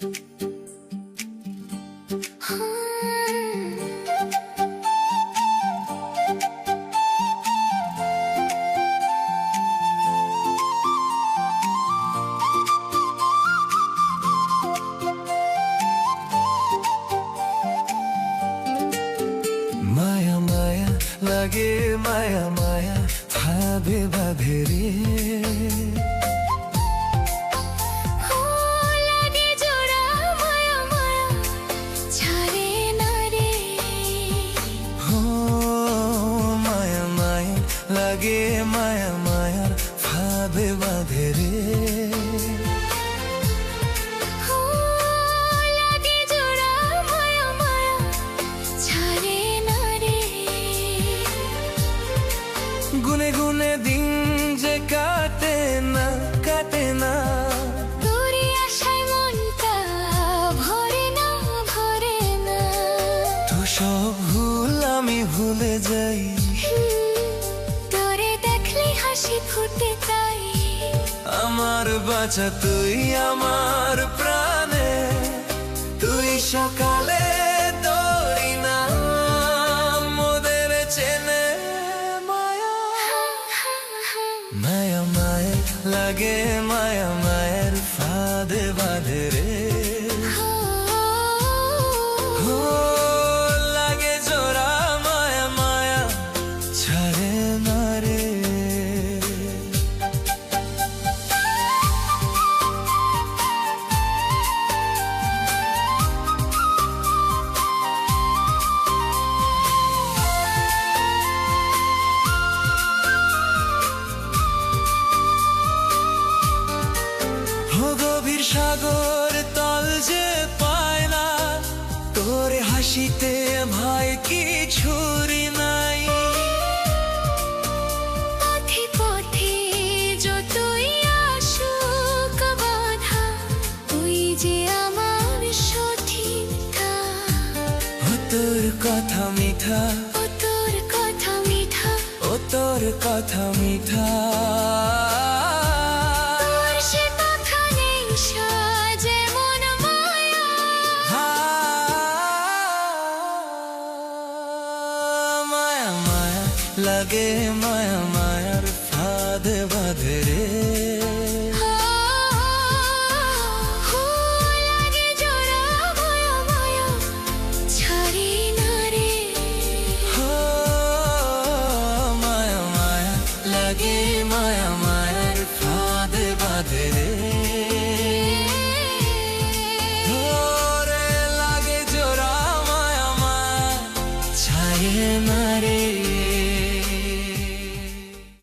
মায়া মায়া লাগে, মায়া মায়া ভাবে বাঁধে রে। মায়া মায়া লাগে, মায়া মায়ার ভাবে বাঁধে রে। গুনে গুনে দিন যে কাটে না, কাটে না, তোরে আশায় মনটা ভরে না, ভরে না। তো সব ভুল আমি ভুলে যাই, তোরে দেখলে হাসি ফুটে তাই। আমার বাঁচা তুই আমার প্রাণে, তুই সকালে তোরি না মোদের চেনে। মায়া মায়া লাগে, মায়া মায়ের ফাঁদে বাঁধে রে। লাগে জোড়া মায়া মায়া ছাড়ে না রে। গভীর সাগর তল যে পায় না, তোর হাসিতে ভাই কিছুরি নাই। পথে পথে যতই আসুক বাধা, তুই যে আমার সঠিকটা। ও তোর কথা মিঠা, ও তোর কথা মিঠা, ও তোর কথা মিঠা। লাগে, মায়া মায়ার ফাঁদে বাঁধে রে।